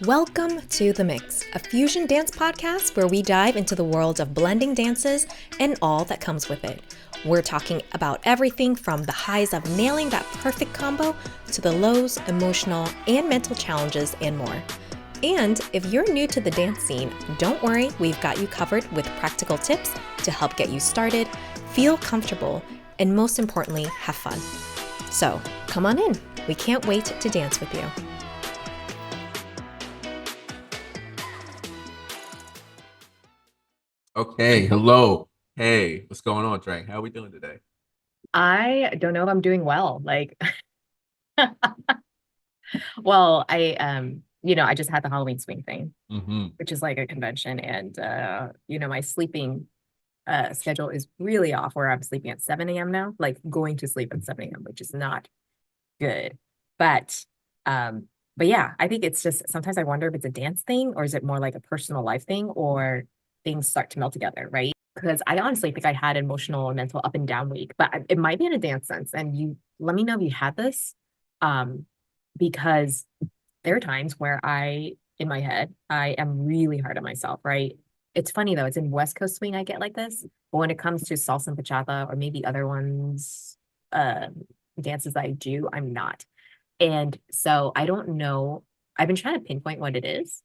Welcome to The Mix, a fusion dance podcast where we dive into the world of blending dances and all that comes with it. We're talking about everything from the highs of nailing that perfect combo to the lows, emotional, and mental challenges and more. And if you're new to the dance scene, don't worry, we've got you covered with practical tips to help get you started, feel comfortable, and most importantly, have fun. So come on in. We can't wait to dance with you. Okay, hello. Hey, what's going on, Trey? How are we doing today? I don't know if I'm doing well. Well, I just had the Halloween swing thing, Mm-hmm. which is like a convention, and my sleeping schedule is really off where I'm sleeping at 7 a.m. now, like going to sleep at 7 a.m., which is not good. But um, but yeah, I think it's just sometimes I wonder if it's a dance thing or is it more like a personal life thing or things start to melt together, right? Because I honestly think I had an emotional and mental up and down week, but it might be in a dance sense. And you let me know if you had this. Um, because there are times where in my head, I am really hard on myself, right? It's funny though, it's in West Coast swing I get like this. But when it comes to salsa and bachata or maybe other ones, dances that I do, I'm not. And so I don't know. I've been trying to pinpoint what it is.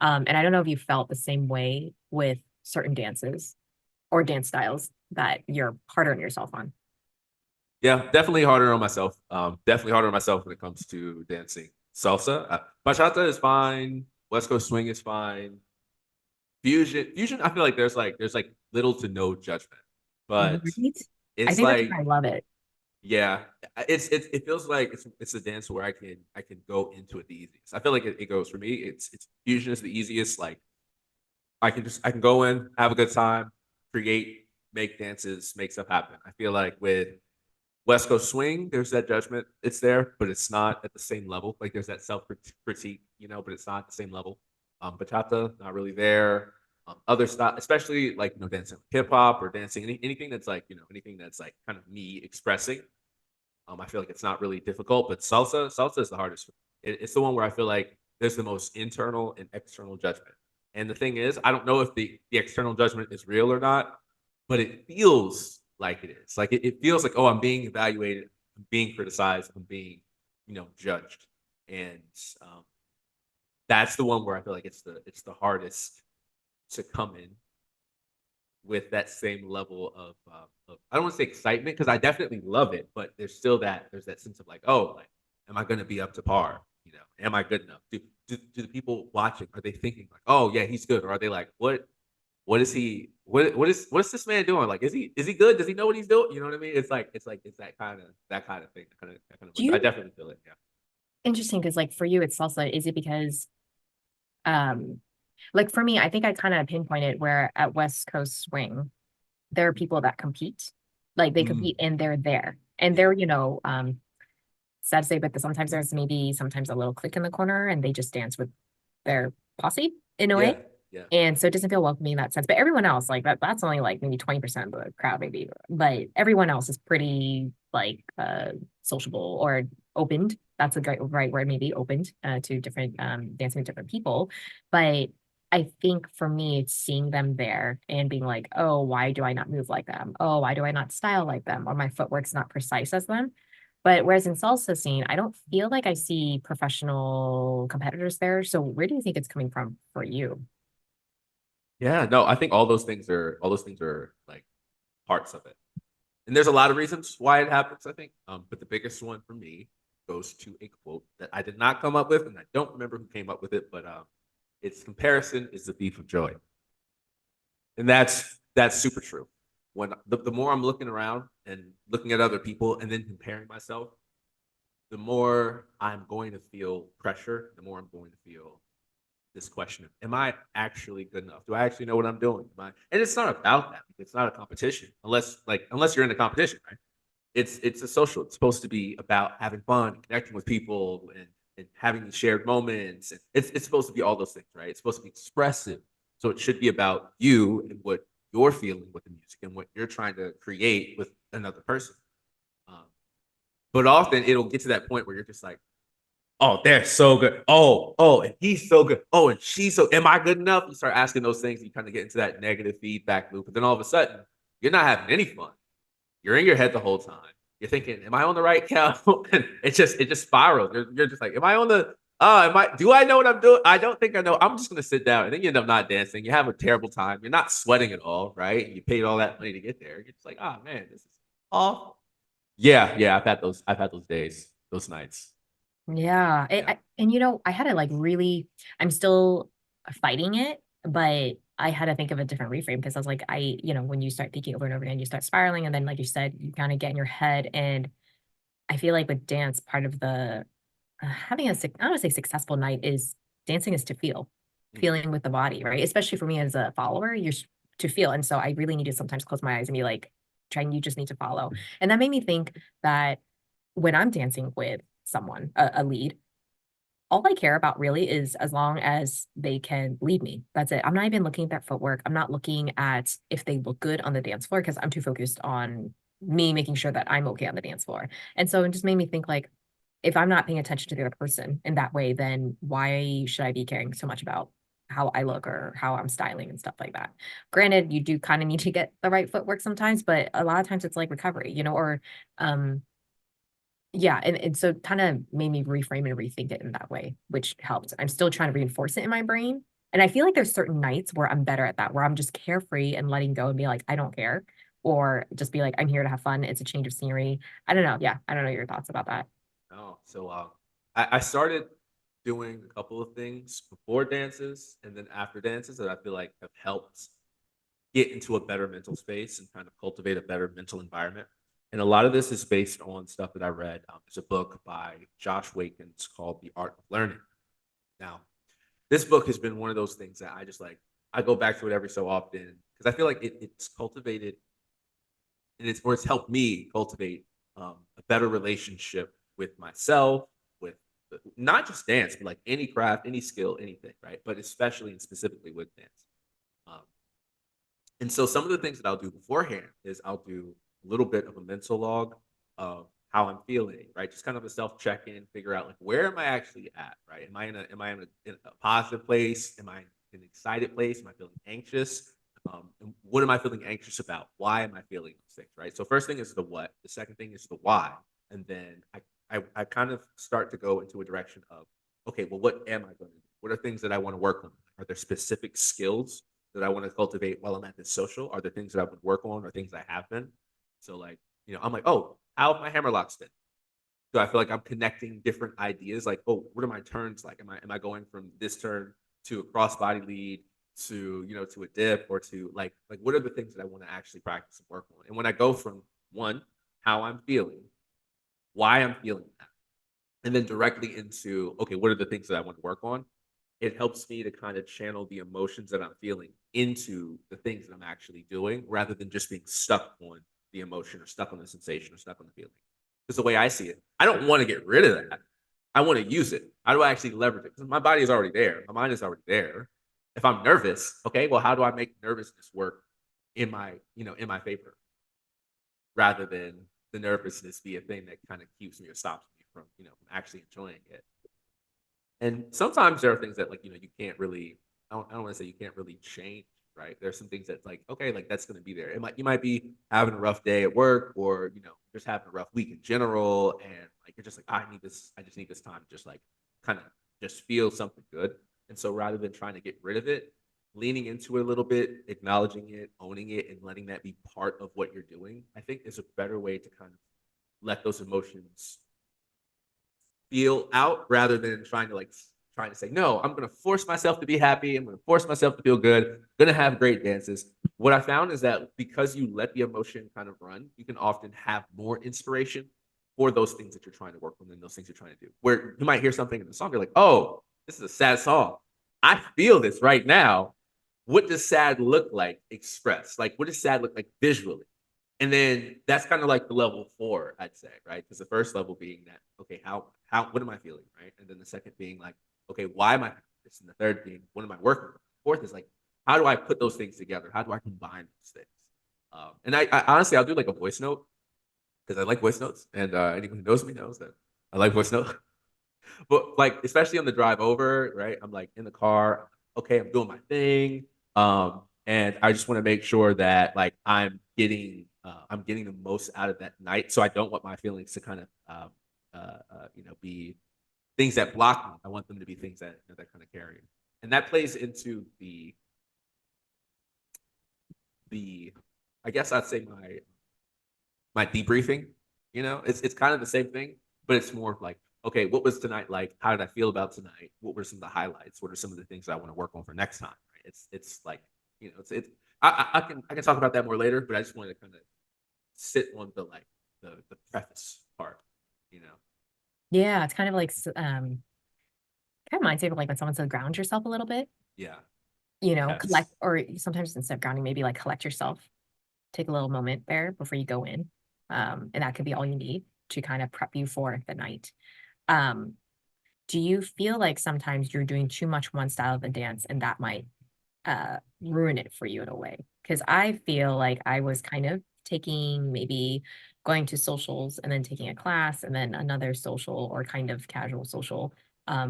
And I don't know if you felt the same way with certain dances or dance styles that you're harder on yourself on. Yeah, definitely harder on myself. Definitely harder on myself when it comes to dancing. Salsa, bachata is fine. West Coast swing is fine. Fusion. I feel like there's like little to no judgment, but Right? I it's think that's like why I love it. yeah, it feels like it's a dance where I can go into it the easiest. I feel like it goes for me. It's fusion is the easiest. Like I can go in, have a good time, create, make dances, make stuff happen. I feel like with West Coast swing, there's that judgment. It's there, but it's not at the same level. Like there's that self critique, but it's not at the same level. Bachata, not really there. Other stuff, especially like dancing hip hop or dancing anything that's like anything that's like kind of me expressing. I feel like it's not really difficult, but salsa is the hardest. It's the one where I feel like there's the most internal and external judgment. And the thing is, I don't know if the external judgment is real or not, but it feels like it is. Like it feels like, oh, I'm being evaluated, I'm being criticized, I'm being, judged. And um, that's the one where I feel like it's the hardest to come in with that same level of I don't want to say excitement because I definitely love it, but there's that sense of like, oh, like, am I going to be up to par? Am I good enough? Do the people watching are they thinking like, oh yeah, he's good, or are they like, what is he? What is this man doing? Like, is he good? Does he know what he's doing? You know what I mean? It's that kind of thing. Do I you definitely feel it. Yeah. Interesting because like for you it's salsa, is it because um like for me, I think I kind of pinpointed where at West Coast Swing, there are people that compete. Like they Mm, compete and they're there. And yeah. they're, sad to say, but sometimes there's maybe sometimes a little click in the corner and they just dance with their posse in a way. Yeah. Yeah. And so it doesn't feel welcoming in that sense. But everyone else, like that's only like maybe 20% of the crowd, maybe. But everyone else is pretty like sociable or opened. That's a great right word, maybe opened to different dancing with different people. But I think for me, it's seeing them there and being like, oh, why do I not move like them? Oh, why do I not style like them? Or my footwork's not precise as them. But whereas in salsa scene, I don't feel like I see professional competitors there. So where do you think it's coming from for you? Yeah. No, I think all those things are like parts of it. And there's a lot of reasons why it happens, I think. But the biggest one for me goes to a quote that I did not come up with, and I don't remember who came up with it, but it's comparison is the thief of joy. And that's super true. When the more I'm looking around and looking at other people and then comparing myself, the more I'm going to feel pressure, the more I'm going to feel this question of, am I actually good enough? Do I actually know what I'm doing? And it's not about that. It's not a competition, unless you're in a competition, right? It's a social. It's supposed to be about having fun, connecting with people, and having shared moments. And it's supposed to be all those things, right? It's supposed to be expressive. So it should be about you and what you're feeling with the music and what you're trying to create with another person. Um, but often it'll get to that point where you're just like, oh, they're so good. Oh, and he's so good. Oh, and she's so. Am I good enough? You start asking those things. You kind of get into that negative feedback loop, but then all of a sudden, you're not having any fun. You're in your head the whole time. You're thinking, "Am I on the right count?" And it just spirals. You're just like, "Am I on the? Am I? Do I know what I'm doing? I don't think I know. I'm just gonna sit down." And then you end up not dancing. You have a terrible time. You're not sweating at all, right? You paid all that money to get there. You're just like, "Oh man, this is awful." Yeah. I've had those days, those nights. Yeah. Yeah. And I had to like really, I'm still fighting it, but I had to think of a different reframe because I was like, when you start thinking over and over again, you start spiraling. And then, like you said, you kind of get in your head. And I feel like with dance, part of the having I don't want to say successful night is dancing is to feel, Mm. feeling with the body, right? Especially for me as a follower, to feel. And so I really need to sometimes close my eyes and be like, trying, you just need to follow. And that made me think that when I'm dancing with someone, a lead, all I care about really is as long as they can lead me. That's it. I'm not even looking at their footwork. I'm not looking at if they look good on the dance floor because I'm too focused on me making sure that I'm okay on the dance floor. And so it just made me think like, if I'm not paying attention to the other person in that way, then why should I be caring so much about how I look or how I'm styling and stuff like that? Granted, you do kind of need to get the right footwork sometimes, but a lot of times it's like recovery, or um yeah, and so kind of made me reframe and rethink it in that way, which helped. I'm still trying to reinforce it in my brain. And I feel like there's certain nights where I'm better at that, where I'm just carefree and letting go and be like, I don't care. Or just be like, I'm here to have fun. It's a change of scenery. I don't know. Yeah. I don't know your thoughts about that. Oh, so I started doing a couple of things before dances and then after dances that I feel like have helped get into a better mental space and kind of cultivate a better mental environment. And a lot of this is based on stuff that I read. There's a book by Josh Wakins called The Art of Learning. Now, this book has been one of those things that I just like. I go back to it every so often because I feel like it's cultivated and it's helped me cultivate a better relationship with myself, with not just dance, but like any craft, any skill, anything, right? But especially and specifically with dance. Um, and so some of the things that I'll do beforehand is I'll do a little bit of a mental log of how I'm feeling, right? Just kind of a self check in, figure out like where am I actually at, right? Am I in a positive place? Am I in an excited place? Am I feeling anxious? And what am I feeling anxious about? Why am I feeling those things, right? So first thing is the what. The second thing is the why, and then I kind of start to go into a direction of okay, well, what am I going to do? What are things that I want to work on? Are there specific skills that I want to cultivate while I'm at this social? Are there things that I would work on or things I have been? So like, I'm like, oh, how have my hammer locks been? So I feel like I'm connecting different ideas. Like, oh, what are my turns like? Am I going from this turn to a crossbody lead to to a dip or to like what are the things that I want to actually practice and work on? And when I go from one, how I'm feeling, why I'm feeling that, and then directly into okay, what are the things that I want to work on? It helps me to kind of channel the emotions that I'm feeling into the things that I'm actually doing rather than just being stuck on the emotion or stuck on the sensation or stuck on the feeling. Because the way I see it, I don't want to get rid of that. I want to use it. How do I actually leverage it? Because my body is already there. My mind is already there. If I'm nervous, okay, well, how do I make nervousness work in my favor rather than the nervousness be a thing that kind of keeps me or stops me from actually enjoying it? And sometimes there are things that you can't really I don't want to say you can't really change, right? There's some things that's like, okay, like that's gonna be there. You might be having a rough day at work or just having a rough week in general, and like you're just like, I just need this time to just like kind of just feel something good. And so rather than trying to get rid of it, leaning into it a little bit, acknowledging it, owning it, and letting that be part of what you're doing, I think is a better way to kind of let those emotions feel out rather than trying to say no, I'm going to force myself to be happy, I'm going to force myself to feel good, I'm going to have great dances. What I found is that because you let the emotion kind of run, you can often have more inspiration for those things that you're trying to work on than those things you're trying to do, where you might hear something in the song, you're like, oh, this is a sad song, I feel this right now. What does sad look like expressed? Like what does sad look like visually? And then that's kind of like the level four, I'd say, right? Because the first level being that, okay, how what am I feeling, right? And then the second being like, okay, why am I feeling this? And the third being, what am I working with? Fourth is like, how do I put those things together? How do I combine those things? And I honestly, I'll do like a voice note because I like voice notes, and anyone who knows me knows that I like voice notes. But like, especially on the drive over, right? I'm like in the car, okay, I'm doing my thing. And I just want to make sure that like I'm getting the most out of that night. So I don't want my feelings to kind of be things that block me. I want them to be things that that kind of carry. And that plays into the I guess I'd say my debriefing. It's kind of the same thing, but it's more of like, okay, what was tonight like? How did I feel about tonight? What were some of the highlights? What are some of the things I want to work on for next time? Right? It's like, it's I can talk about that more later, but I just wanted to kind of sit on the preface part, you know. Yeah, it's kind of like kind of reminds me of like when someone says ground yourself a little bit, Yeah. collect, Yes. or sometimes instead of grounding, maybe like collect yourself, take a little moment there before you go in. And that could be all you need to kind of prep you for the night. Um, do you feel like sometimes you're doing too much one style of the dance and that might ruin it for you in a way? Because I feel like I was kind of taking maybe going to socials and then taking a class and then another social or kind of casual social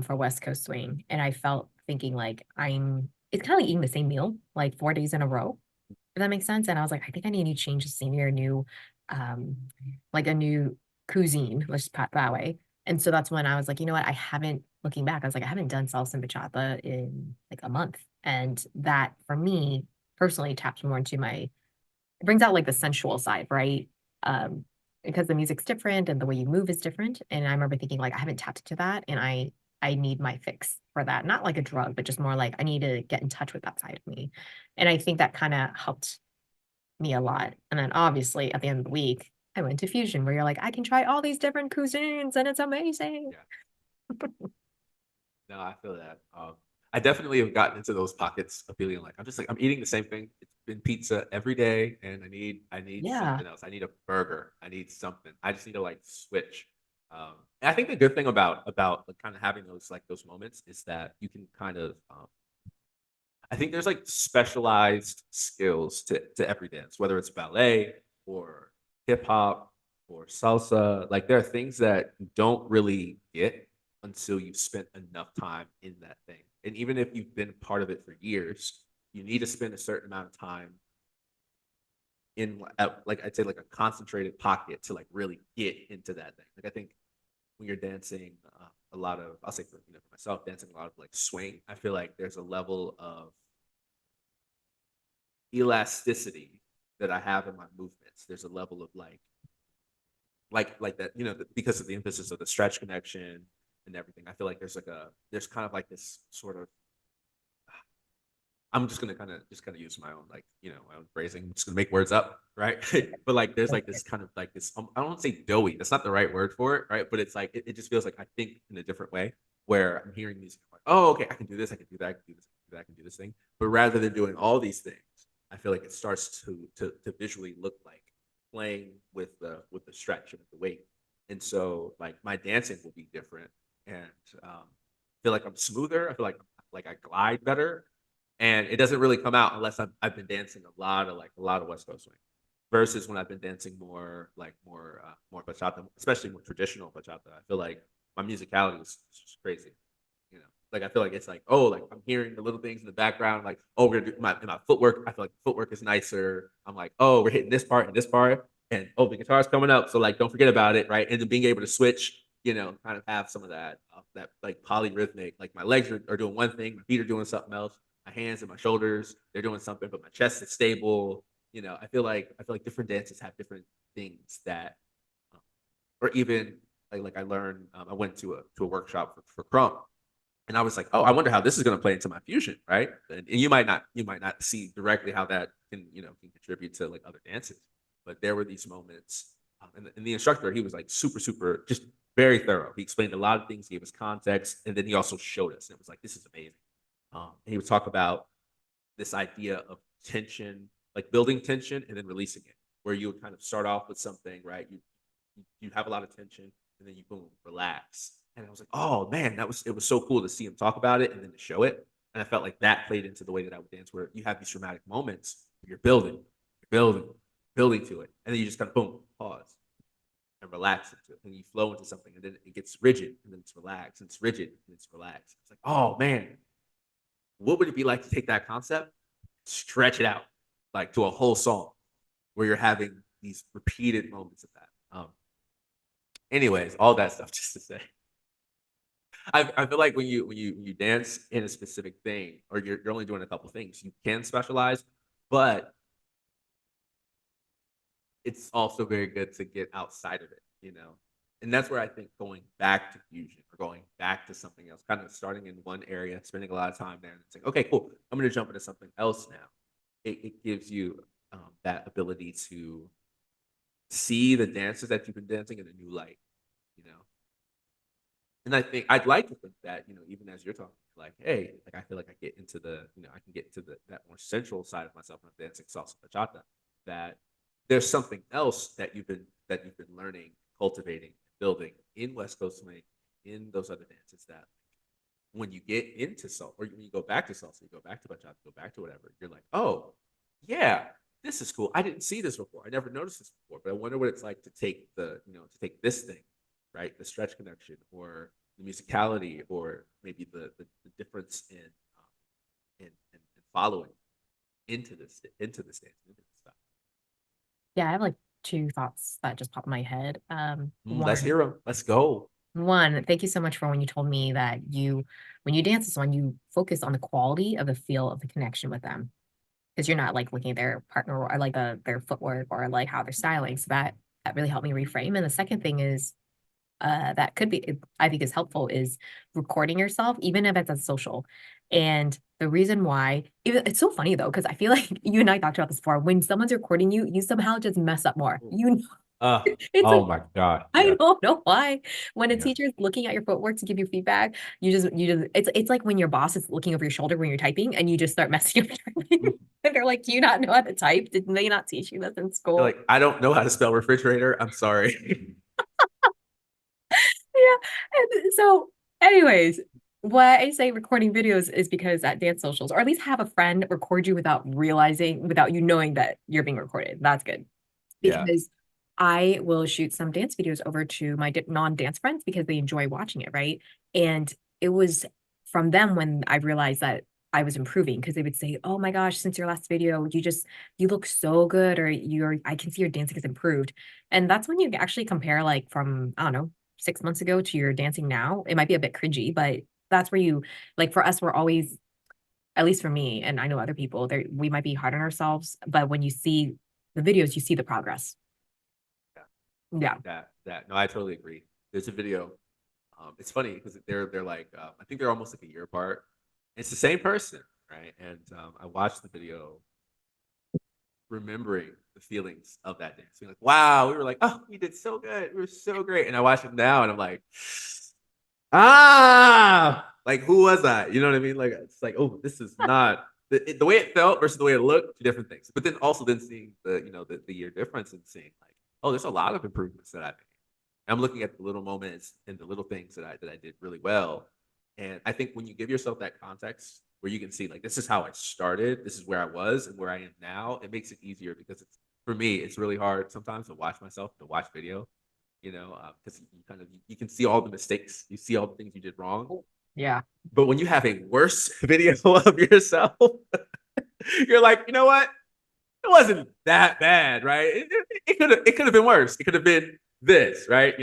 for West Coast Swing. And I felt thinking like it's kind of like eating the same meal like 4 days in a row, if that makes sense. And I was like, I think I need to change the scenery or new, um, like a new cuisine, let's just put it that way. And so that's when I was like, you know what? I haven't, looking back, I was like, I haven't done salsa and bachata in like a month. And that for me personally taps more into it brings out like the sensual side, right? Um, because the music's different and the way you move is different. And I remember thinking like I haven't tapped into that and I need my fix for that. Not like a drug, but just more like I need to get in touch with that side of me. And I think that kind of helped me a lot. And then obviously at the end of the week, I went to Fusion where you're like, I can try all these different cuisines and it's amazing. Yeah. No, I feel that. I definitely have gotten into those pockets of feeling like I'm eating the same thing. It's been pizza every day, and I need Yeah. something else. I need a burger. I need something. I just need to like switch. And I think the good thing about like, kind of having those moments is that you can kind of I think there's like specialized skills to every dance, whether it's ballet or hip hop or salsa. Like there are things that you don't really get until you've spent enough time in that thing. And even if you've been part of it for years, you need to spend a certain amount of time like I'd say like a concentrated pocket to like really get into that thing. Like I think when you're dancing a lot of, I'll say for myself, dancing a lot of like swing, I feel like there's a level of elasticity that I have in my movements. There's a level of like that, because of the emphasis of the stretch connection and everything. I feel like there's kind of like this sort of I'm just gonna kind of use my own my own phrasing. I'm just gonna make words up, right? But like there's like this kind of like this I don't want to say doughy. That's not the right word for it, right? But it's like it just feels like I think in a different way where I'm hearing music I'm like, oh, okay, I can do this, I can do that, I can do this, I can do that, I can do this thing. But rather than doing all these things, I feel like it starts to visually look like playing with the stretch and with the weight. And so like my dancing will be different and feel like I'm smoother. I feel like I glide better and it doesn't really come out unless I've been dancing a lot of West Coast swing, versus when I've been dancing more bachata, especially more traditional bachata. I feel like my musicality is just crazy, like I feel like it's like like I'm hearing the little things in the background, like we're gonna do my footwork. I feel like the footwork is nicer. I'm like we're hitting this part and this part, and the guitar's coming up, so like don't forget about it, right? And then being able to switch, kind of have some of that like polyrhythmic, like my legs are doing one thing, my feet are doing something else, my hands and my shoulders they're doing something, but my chest is stable. I feel like different dances have different things that, or even like I learned. I went to a workshop for Crump, and I was like, I wonder how this is going to play into my fusion, right? And you might not see directly how that can contribute to like other dances, but there were these moments, and the instructor he was like super super just very thorough. He explained a lot of things, gave us context, and then he also showed us. And it was like this is amazing. And he would talk about this idea of tension, like building tension and then releasing it, where you would kind of start off with something, right? You have a lot of tension, and then you boom relax. And I was like, oh man, it was so cool to see him talk about it and then to show it. And I felt like that played into the way that I would dance, where you have these dramatic moments where you're building, building to it, and then you just kind of boom, pause, and relax into it. And you flow into something, and then it gets rigid, and then it's relaxed, and it's rigid, and it's relaxed. It's like, oh man, what would it be like to take that concept, stretch it out like to a whole song where you're having these repeated moments of that. Anyways, all that stuff just to say, I feel like when you dance in a specific thing, or you're only doing a couple things, you can specialize, but it's also very good to get outside of it, you know. And that's where I think going back to fusion or going back to something else, kind of starting in one area, spending a lot of time there, and saying, okay, cool, I'm going to jump into something else now. It gives you that ability to see the dances that you've been dancing in a new light, you know. And I think I'd like to think that, you know, even as you're talking, like, hey, like I feel like I get into the, you know, I can get into that more central side of myself when I'm dancing salsa bachata. That there's something else that you've been learning, cultivating, building in West Coast swing, in those other dances that when you get into salsa, or when you go back to salsa, you go back to bachata, go back to whatever, you're like, oh, yeah, this is cool. I didn't see this before. I never noticed this before, but I wonder what it's like to take to take this thing, right? The stretch connection, or the musicality, or maybe the difference in following into this dance, into this stuff. Yeah, I have like two thoughts that just popped in my head. Let's hear them. Let's go. One, thank you so much for when you told me that when you dance with someone, you focus on the quality of the feel of the connection with them, because you're not like looking at their partner or like their footwork or like how they're styling. So that really helped me reframe. And the second thing is that could be, I think is helpful, is recording yourself, even if it's a social. And the reason why, it's so funny though, because I feel like you and I talked about this before. When someone's recording you, you somehow just mess up more. It's like, Oh my God. I Yeah. don't know why. When a Yeah. teacher's looking at your footwork to give you feedback, it's like when your boss is looking over your shoulder when you're typing and you just start messing up. Mhm. And they're like, do you not know how to type? Did they not teach you this in They're school? like, I don't know how to spell refrigerator. I'm sorry. Yeah. And so, anyways, why I say recording videos is because at dance socials, or at least have a friend record you without you knowing that you're being recorded. That's good. Yeah. Because I will shoot some dance videos over to my non-dance friends because they enjoy watching it, right? And it was from them when I realized that I was improving, because they would say, "Oh my gosh, since your last video, you look so good," or I can see your dancing has improved." And that's when you actually compare, like, from, I don't know, 6 months ago to your dancing now. It might be a bit cringy, but that's where like, for us, we're always, at least for me, and I know other people, there we might be hard on ourselves, but when you see the videos, you see the progress. Yeah. Yeah. That no, I totally agree. There's a video. It's funny because they're like I think they're almost like a year apart. It's the same person, right? And I watched the video, remembering the feelings of that dance. Being like, wow, we were like, oh, we did so good. We were so great. And I watch it now and I'm like, like, who was I? You know what I mean? Like, it's like, oh, this is not the way it felt versus the way it looked, two different things. But then also then seeing the year difference, and seeing like, oh, there's a lot of improvements that I made. I'm looking at the little moments and the little things that I did really well. And I think when you give yourself that context where you can see, like, this is how I started, this is where I was and where I am now, it makes it easier, because it's, for me, it's really hard sometimes to watch myself, to watch video, because you can see all the mistakes, you see all the things you did wrong. Yeah. But when you have a worse video of yourself, you're like, you know what? It wasn't that bad, right? It could have been worse. It could have been this, right?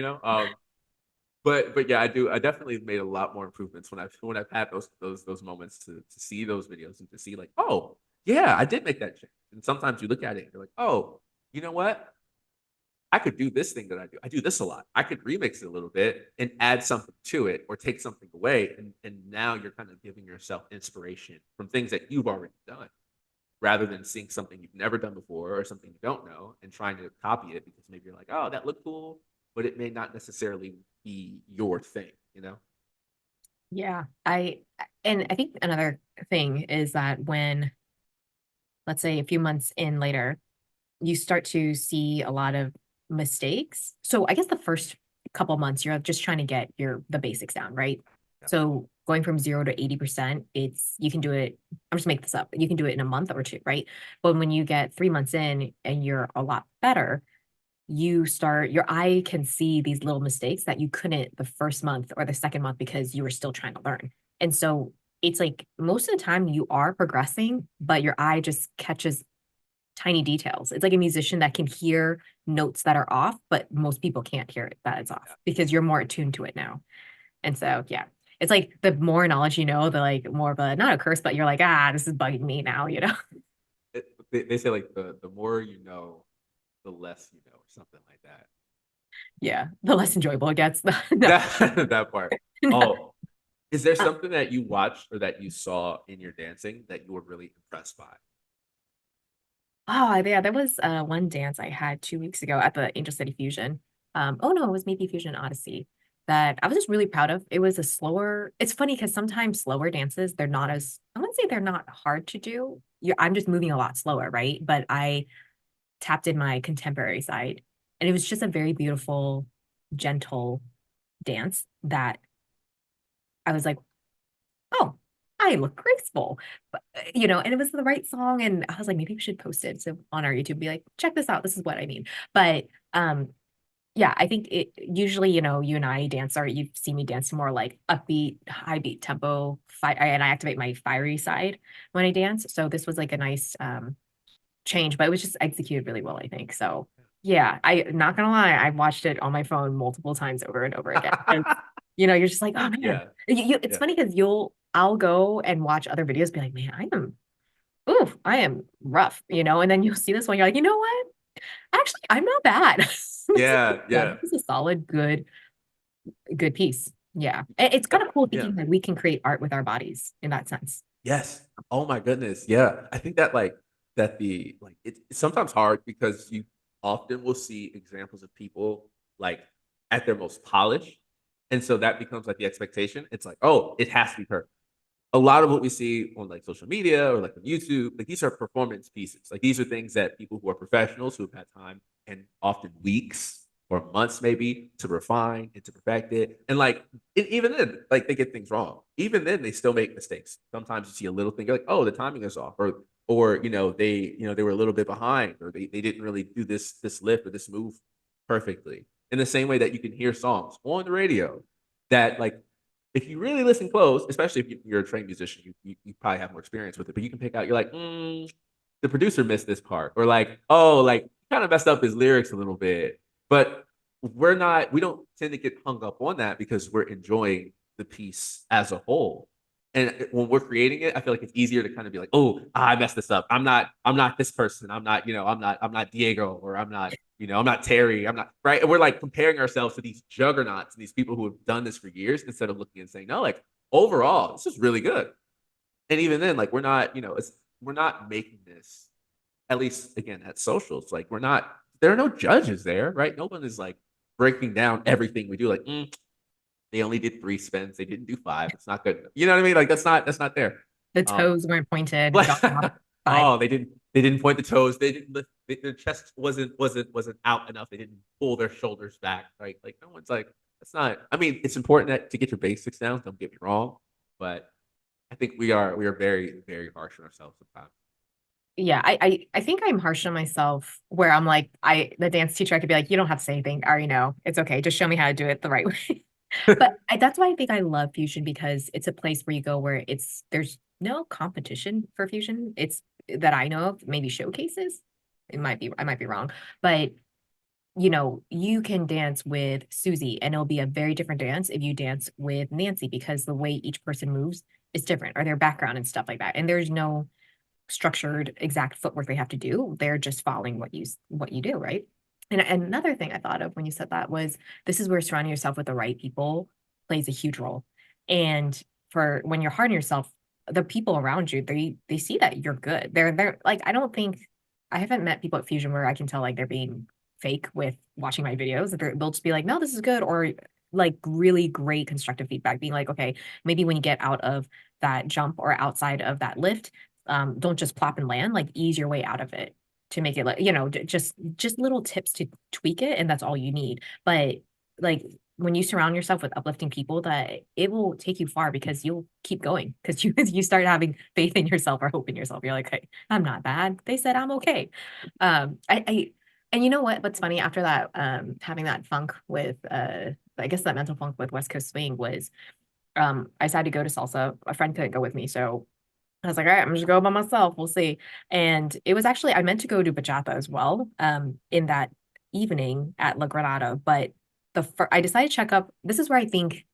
But yeah, I definitely made a lot more improvements when I've had those moments to see those videos and to see, like, oh yeah, I did make that change. And sometimes you look at it and you're like, oh, you know what? I could do this thing that I do. I do this a lot. I could remix it a little bit and add something to it, or take something away. And now you're kind of giving yourself inspiration from things that you've already done, rather than seeing something you've never done before or something you don't know and trying to copy it because maybe you're like, oh, that looked cool, but it may not necessarily be your thing. Yeah. And I think another thing is that when, let's say, a few months in later, you start to see a lot of mistakes. So I guess the first couple months, you're just trying to get the basics down, right? Yeah. So going from 0 to 80%, you can do it. I'm just making this up. You can do it in a month or two, right? But when you get 3 months in and you're a lot better, your eye can see these little mistakes that you couldn't the first month or the second month because you were still trying to learn. And so it's like most of the time you are progressing, but your eye just catches tiny details. It's like a musician that can hear notes that are off, but most people can't hear it that it's off because you're more attuned to it now. And so, yeah, it's like the more knowledge you know, the like more of a not a curse, but you're like, this is bugging me now, you know? They say like the more you know, the less you know, or something like that. Yeah, the less enjoyable it gets. No, That part. no. Oh, is there something that you watched or that you saw in your dancing that you were really impressed by? Oh, yeah, there was one dance I had 2 weeks ago at the Angel City Fusion. Oh no, it was maybe Fusion Odyssey that I was just really proud of. It was a slower, it's funny because sometimes slower dances, they're not as, I wouldn't say they're not hard to do. I'm just moving a lot slower, right? But I tapped in my contemporary side, and it was just a very beautiful, gentle dance that I was like, oh, I look graceful. But, and it was the right song. And I was like, maybe we should post it so on our YouTube, be like, check this out. This is what I mean. But yeah, I think it usually, you and I dance, or you see me dance more like upbeat, high beat tempo, and I activate my fiery side when I dance. So this was like a nice change, but it was just executed really well, I think. So yeah, I not gonna lie, I watched it on my phone multiple times over and over again. And you're just like, oh man. Yeah, It's yeah. funny because I'll go and watch other videos, be like, man, I am rough, and then you'll see this one, you're like, you know what? Actually, I'm not bad. Yeah, yeah, This is a solid, good piece. Yeah. It's kind of cool yeah. thinking that we can create art with our bodies in that sense. Yes. Oh my goodness. Yeah. I think that it's sometimes hard because you often will see examples of people like at their most polished. And so that becomes like the expectation. It's like, oh, it has to be perfect. A lot of what we see on like social media or like on YouTube, like these are performance pieces. Like these are things that people who are professionals who have had time and often weeks or months maybe to refine and to perfect it. And like even then, like they get things wrong. Even then, they still make mistakes. Sometimes you see a little thing, you're like, oh, the timing is off, or they were a little bit behind, or they didn't really do this lift or this move perfectly. In the same way that you can hear songs on the radio that like if you really listen close, especially if you're a trained musician, you probably have more experience with it, but you can pick out, you're like, the producer missed this part, or like, oh, like kind of messed up his lyrics a little bit. But we don't tend to get hung up on that because we're enjoying the piece as a whole. And when we're creating it, I feel like it's easier to kind of be like, oh, I messed this up. I'm not this person. I'm not Diego, or I'm not Terry. I'm not right. And we're like comparing ourselves to these juggernauts and these people who have done this for years instead of looking and saying, no, like overall, this is really good. And even then, like we're not making this, at least again at socials, like there are no judges there, right? No one is like breaking down everything we do, like they only did 3 spins, they didn't do 5. It's not good enough. You know what I mean? Like that's not there. The Um, toes weren't pointed, like, got off by oh, they didn't point the toes. They didn't lift. Their chest wasn't out enough. They didn't pull their shoulders back. Right? Like no one's like that's not. I mean, it's important to get your basics down. Don't get me wrong, but I think we are very very harsh on ourselves sometimes. yeah, I think I'm harsh on myself where I'm like, the dance teacher, I could be like, you don't have to say anything. I already know. It's okay. Just show me how to do it the right way. But that's why I think I love fusion, because it's a place where you go where there's no competition for fusion. It's that I know of, maybe showcases. I might be wrong, but you can dance with Susie and it'll be a very different dance if you dance with Nancy, because the way each person moves is different, or their background and stuff like that. And there's no structured exact footwork they have to do. They're just following what you do, right? And another thing I thought of when you said that was, this is where surrounding yourself with the right people plays a huge role. And for when you're hard on yourself, the people around you, they see that you're good. They're like, I don't think I haven't met people at Fusion where I can tell like they're being fake with watching my videos. They'll just be like, no, this is good, or like really great constructive feedback, being like, okay, maybe when you get out of that jump or outside of that lift, don't just plop and land, like ease your way out of it to make it like, just little tips to tweak it, and that's all you need. But like when you surround yourself with uplifting people, that it will take you far, because you'll keep going, because you start having faith in yourself or hope in yourself. You're like, hey, I'm not bad. They said I'm okay. I And you know what? What's funny after that, having that funk with, I guess that mental funk with West Coast swing was, I decided to go to salsa. A friend couldn't go with me, so I was like, all right, I'm just go by myself. We'll see. And it was actually, I meant to go to bachata as well, in that evening at La Granada, but I decided to check up. This is where I think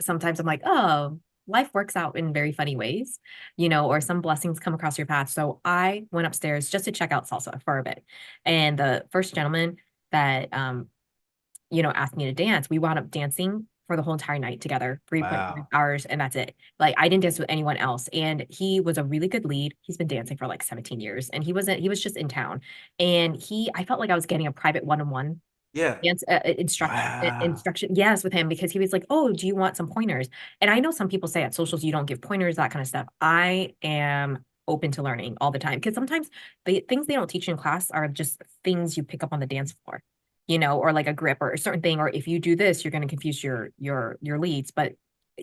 sometimes I'm like, oh, life works out in very funny ways, or some blessings come across your path. So I went upstairs just to check out salsa for a bit. And the first gentleman that asked me to dance, we wound up dancing for the whole entire night together, 3.5 Wow. hours, and that's it. Like I didn't dance with anyone else. And he was a really good lead. He's been dancing for like 17 years and he was just in town. And I felt like I was getting a private one-on-one Yeah. dance Wow. instruction, yes, with him, because he was like, oh, do you want some pointers? And I know some people say at socials you don't give pointers, that kind of stuff. I am open to learning all the time, because sometimes the things they don't teach in class are just things you pick up on the dance floor, or like a grip or a certain thing, or if you do this you're going to confuse your leads. But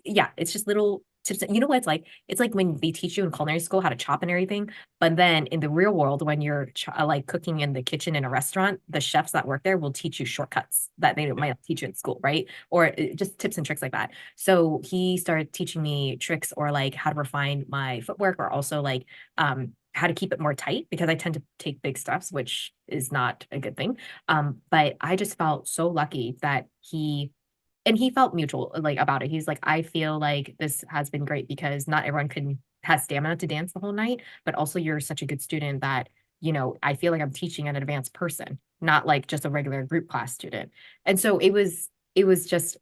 yeah, it's just little tips. You know what it's like? It's like when they teach you in culinary school how to chop and everything, but then in the real world, when you're like cooking in the kitchen in a restaurant, the chefs that work there will teach you shortcuts that they Yeah. might not teach you in school, right? Or just tips and tricks like that. So he started teaching me tricks, or like how to refine my footwork, or also like how to keep it more tight, because I tend to take big steps, which is not a good thing. But I just felt so lucky that he felt mutual like about it. He's like, I feel like this has been great because not everyone can has stamina to dance the whole night, but also you're such a good student that, I feel like I'm teaching an advanced person, not like just a regular group class student. And so it was just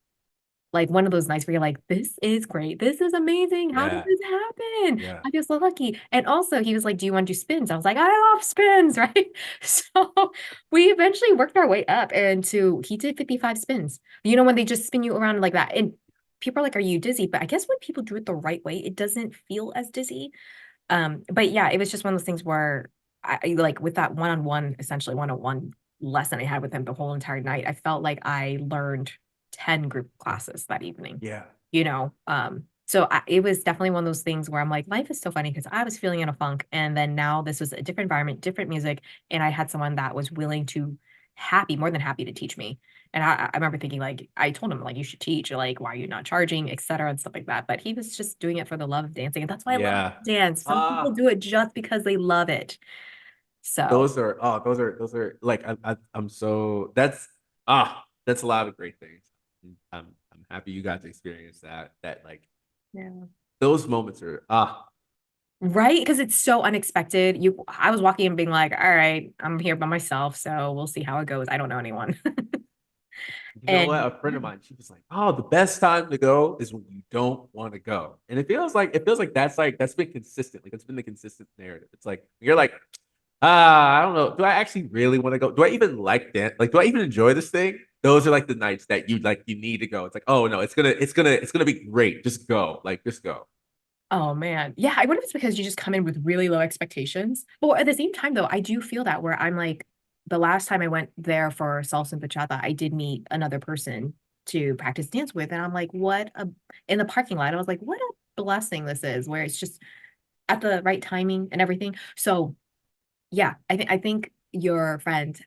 like one of those nights where you're like, this is great. This is amazing. How did Yeah. this happen? Yeah. I feel so lucky. And also he was like, do you want to do spins? I was like, I love spins, right? So we eventually worked our way up into he did 55 spins. When they just spin you around like that. And people are like, are you dizzy? But I guess when people do it the right way, it doesn't feel as dizzy. But yeah, it was just one of those things where like with that one-on-one, essentially one-on-one lesson I had with him the whole entire night, I felt like I learned 10 group classes that evening, Yeah. so it was definitely one of those things where I'm like, life is so funny, because I was feeling in a funk, and then now this was a different environment, different music, and I had someone that was willing to more than happy to teach me. And I remember thinking, like, I told him, like, you should teach, like, why are you not charging, et cetera, and stuff like that. But he was just doing it for the love of dancing. And that's why I love Yeah. dance. Some people Ah, do it just because they love it. So, those are like I'm so that's a lot of great things. I'm happy you got to experience that like yeah. those moments are Right? Because it's so unexpected. I was walking and being like, all right, I'm here by myself, so we'll see how it goes. I don't know anyone. you know what? And A friend of mine, she was like, "Oh, the best time to go is when you don't want to go." And it feels like that's been consistent. Like it's been the consistent narrative. It's like you're like, I don't know. Do I actually really want to go? Do I even like that? Like, do I even enjoy this thing? Those are like the nights that you need to go. It's like, oh no, it's gonna be great. Just go. Like, just go. oh man. Yeah, I wonder if it's because you just come in with really low expectations. But at the same time though, I do feel that where I'm like, the last time I went there for salsa and bachata, I did meet another person to practice dance with. And I'm like, in the parking lot, I was like, what a blessing this is, where it's just at the right timing and everything. So yeah, I think your friend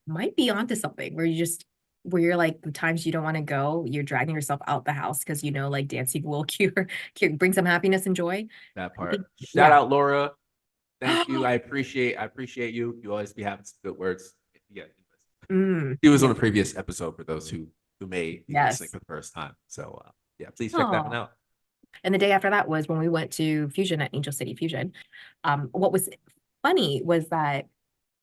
might be onto something, where you're like, the times you don't want to go, you're dragging yourself out the house because like dancing will bring some happiness and joy. That I think, part. Shout yeah. out Laura. Thank you. I appreciate you. You always be having some good words. Yeah. She was Yeah, on a previous episode for those who may be listening yes. for the first time. So yeah, please check that one Oh. out. And the day after that was when we went to Fusion at Angel City Fusion. What was funny was that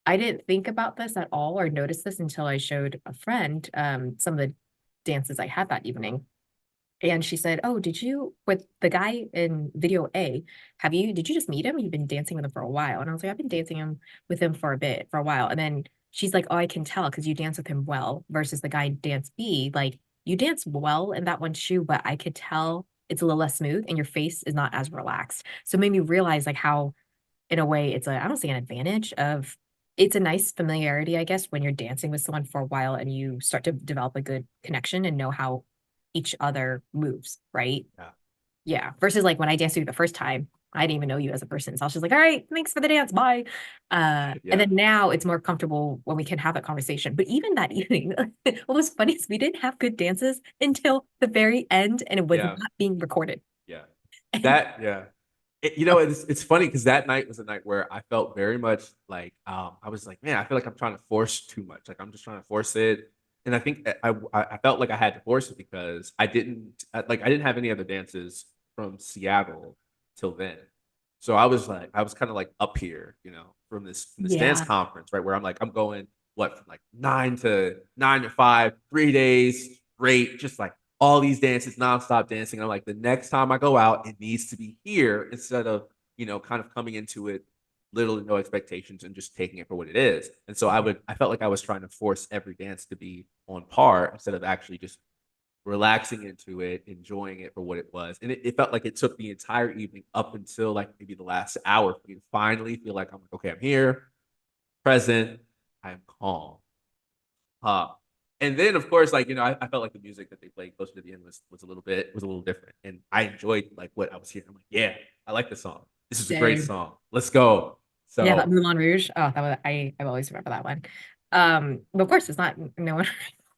I didn't think about this at all or notice this until I showed a friend some of the dances I had that evening. And she said, oh, did you, with the guy in video A, did you just meet him? You've been dancing with him for a while. And I was like, I've been dancing with him for a while. And then she's like, oh, I can tell because you dance with him well, versus the guy in dance B. Like, you dance well in that one too, but I could tell it's a little less smooth and your face is not as relaxed. So it made me realize like how, in a way, I don't say an advantage of, it's a nice familiarity, I guess, when you're dancing with someone for a while and you start to develop a good connection and know how each other moves, right? Yeah. Yeah. Versus like when I danced with you the first time, I didn't even know you as a person. So I was just like, all right, thanks for the dance. Bye. And Yeah. then now it's more comfortable when we can have that conversation. But even that evening, what was funny is we didn't have good dances until the very end and it was Yeah. not being recorded. Yeah. Yeah. It's funny because that night was a night where I felt very much like I was like, man, I feel like I'm trying to force too much. Like I'm just trying to force it. And I think I felt like I had to force it because I didn't have any other dances from Seattle till then. So I was kind of like up here, from this dance Yeah. conference, right? Where I'm like, I'm going what from like 9 to 5, 3 days straight, just like all these dances, nonstop dancing. I'm like, the next time I go out, it needs to be here instead of, kind of coming into it little to no expectations and just taking it for what it is. And so I felt like I was trying to force every dance to be on par instead of actually just relaxing into it, enjoying it for what it was. And it felt like it took the entire evening up until like maybe the last hour for me to finally feel like I'm like, okay, I'm here, present, I'm calm. Uh, and then of course, like, I felt like the music that they played closer to the end was a little different. And I enjoyed like what I was hearing. I'm like, yeah, I like this song. This is a great Same. song. Let's go. Yeah, that So Moulin Rouge. Oh, that was I always remember that one. But of course it's not no one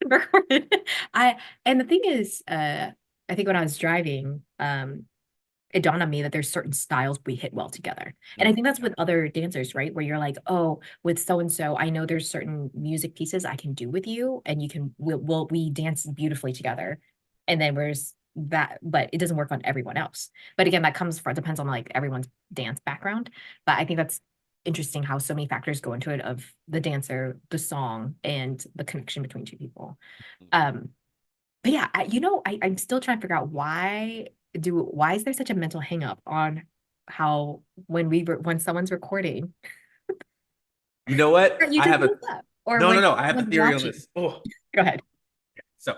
recorded. I and the thing is, I think when I was driving, it dawned on me that there's certain styles we hit well together. And I think that's yeah. with other dancers, right? Where you're like, oh, with so and so, I know there's certain music pieces I can do with you, and you can we dance beautifully together. And then where's that, but it doesn't work on everyone else. But again, that comes from depends on like everyone's dance background. But I think that's interesting how so many factors go into it of the dancer, the song, and the connection between two people. Um, but yeah, I'm still trying to figure out why is there such a mental hang up on how when someone's recording You know that what? you I just have a move up or no, no, when no. I have a someone's theory on watching. this. Oh, Go ahead. so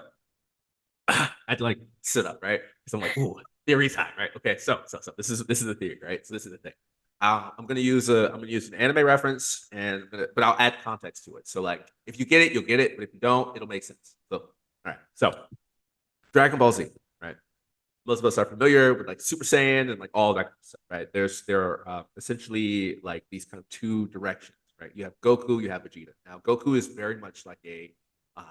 I had to like sit up, right? Because I'm like, ooh, theory time, right? Okay, so this is the theory, right? So this is the thing. I'm gonna use an anime reference, but I'll add context to it. So like, if you get it, you'll get it, but if you don't, it'll make sense. So all right, so Dragon Ball Z, right? Most of us are familiar with like Super Saiyan and like all that kind of stuff, right? There are essentially like these kind of two directions, right? You have Goku, you have Vegeta. Now Goku is very much like uh,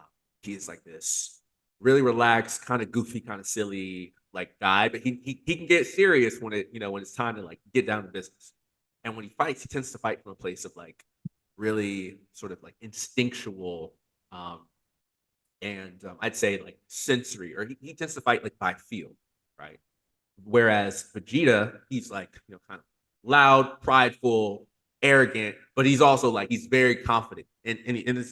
he is like this really relaxed, kind of goofy, kind of silly like guy, but he can get serious when when it's time to like get down to business. And when he fights, he tends to fight from a place of like really sort of like instinctual um, and I'd say like sensory, or he tends to fight like by feel, right? Whereas Vegeta, he's like kind of loud, prideful, arrogant, but he's also like he's very confident, and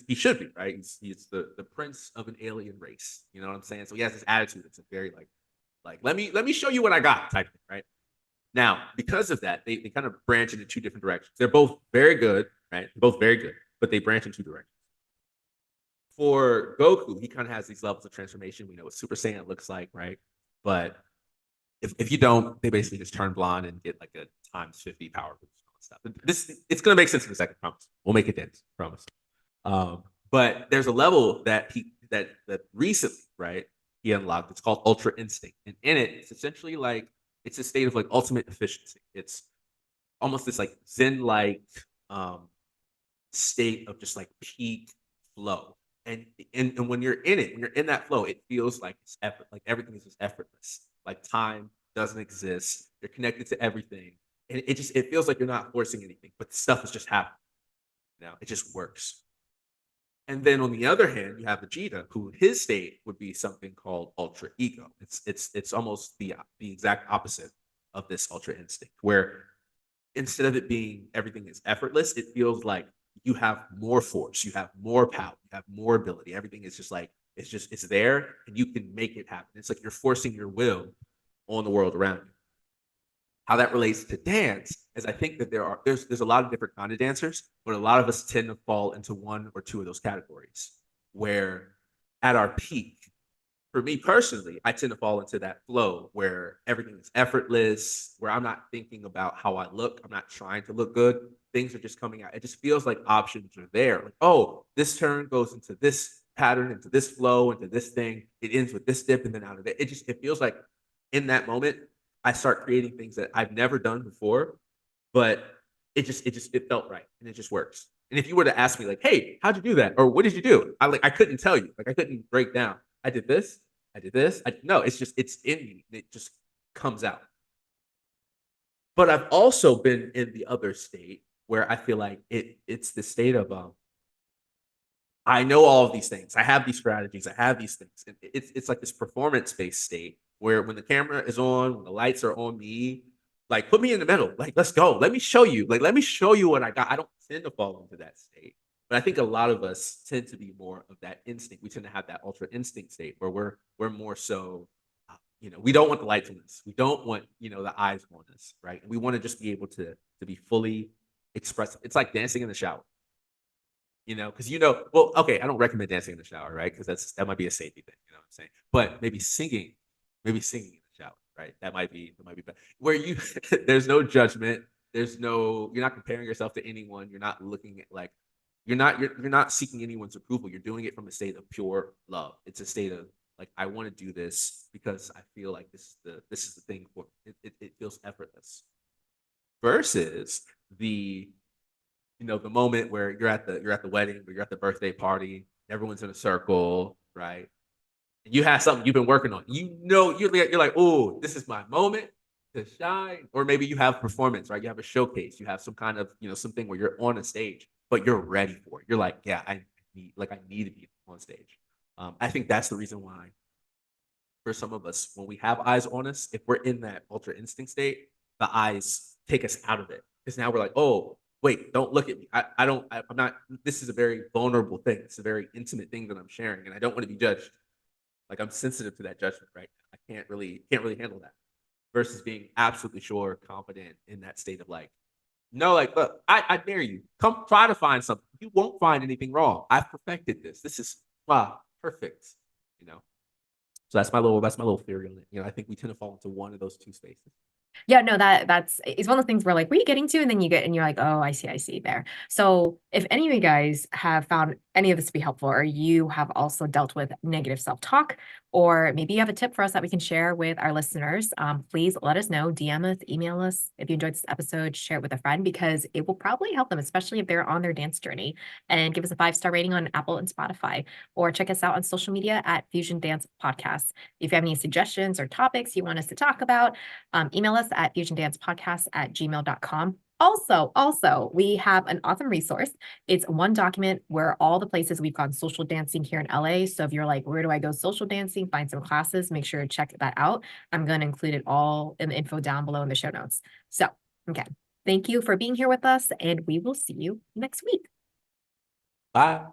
he should be, right? He's the prince of an alien race. You know what I'm saying? So he has this attitude. It's a very like let me show you what I got type thing, right? Now, because of that, they kind of branch into two different directions. They're both very good, right? They're both very good, but they branch in two directions. For Goku, he kind of has these levels of transformation. We know what Super Saiyan looks like, right? But if you don't, they basically just turn blonde and get like a times 50 power boost and stuff. It's gonna make sense in a second, promise. We'll make it dance, promise. But there's a level that recently, right, he unlocked. It's called Ultra Instinct, and in it, it's essentially like it's a state of like ultimate efficiency. It's almost this like Zen-like um, state of just like peak flow. And when you're in it, when you're in that flow, it feels like it's effort, like everything is just effortless. Like time doesn't exist. You're connected to everything. And it feels like you're not forcing anything, but the stuff is just happening. Now it just works. And then on the other hand, you have Vegeta, who his state would be something called ultra ego. It's almost the exact opposite of this ultra instinct, where instead of it being everything is effortless, it feels like you have more force, you have more power, you have more ability. Everything is just like it's there, and you can make it happen. It's like you're forcing your will on the world around you. How that relates to dance is I think that there's a lot of different kind of dancers, but a lot of us tend to fall into one or two of those categories. Where at our peak, for me personally, I tend to fall into that flow where everything is effortless, where I'm not thinking about how I look. I'm not trying to look good. Things are just coming out. It just feels like options are there. Like, oh, this turn goes into this pattern, into this flow, into this thing. It ends with this dip and then out of it. It feels like in that moment, I start creating things that I've never done before, but it felt right and it just works. And if you were to ask me like, hey, how'd you do that? Or what did you do? I couldn't tell you. Like I couldn't break down. I did this, I did this. No, it's in me. And it just comes out. But I've also been in the other state where I feel like it's the state of I know all of these things. I have these strategies. I have these things. And it's like this performance-based state where when the camera is on, when the lights are on me, like put me in the middle. Like, let's go. Let me show you. Like, let me show you what I got. I don't tend to fall into that state. But I think a lot of us tend to be more of that instinct. We tend to have that ultra instinct state where we're more so, we don't want the lights on us. We don't want, the eyes on us, right? And we want to just be able to be fully expressive. It's like dancing in the shower. Because well, okay, I don't recommend dancing in the shower, right? Because that might be a safety thing, you know what I'm saying? But maybe singing in the shower, right? That might be better. Where there's no judgment, you're not comparing yourself to anyone, you're not looking at like you're not seeking anyone's approval. You're doing it from a state of pure love. It's a state of like, I want to do this because I feel like this is the thing for it feels effortless. Versus the moment where you're at the wedding or you're at the birthday party, everyone's in a circle, right? And you have something you've been working on. You're like, oh, this is my moment to shine. Or maybe you have performance, right? You have a showcase. You have some kind of, something where you're on a stage, but you're ready for it. You're like, yeah, I need to be on stage. I think that's the reason why for some of us, when we have eyes on us, if we're in that ultra instinct state, the eyes take us out of it. Because now we're like, oh, wait, don't look at me. I'm not, this is a very vulnerable thing. It's a very intimate thing that I'm sharing, and I don't want to be judged. Like I'm sensitive to that judgment, right? I can't really handle that. Versus being absolutely sure, confident in that state of like, no, like, look, I dare you. Come try to find something. You won't find anything wrong. I've perfected this. This is perfect. So that's my little theory on it. I think we tend to fall into one of those two spaces. Yeah, no, it's one of the things where like, where are you getting to? And then you're like, oh, I see there. So if any of you guys have found any of this to be helpful, or you have also dealt with negative self-talk, or maybe you have a tip for us that we can share with our listeners, please let us know, DM us, email us. If you enjoyed this episode, share it with a friend because it will probably help them, especially if they're on their dance journey. And give us a 5-star rating on Apple and Spotify, or check us out on social media at Fusion Dance Podcast. If you have any suggestions or topics you want us to talk about, email us at fusiondancepodcast@gmail.com. Also, we have an awesome resource. It's one document where all the places we've gone social dancing here in LA. So if you're like, where do I go social dancing? Find some classes, make sure to check that out. I'm going to include it all in the info down below in the show notes. So, okay. Thank you for being here with us, and we will see you next week. Bye.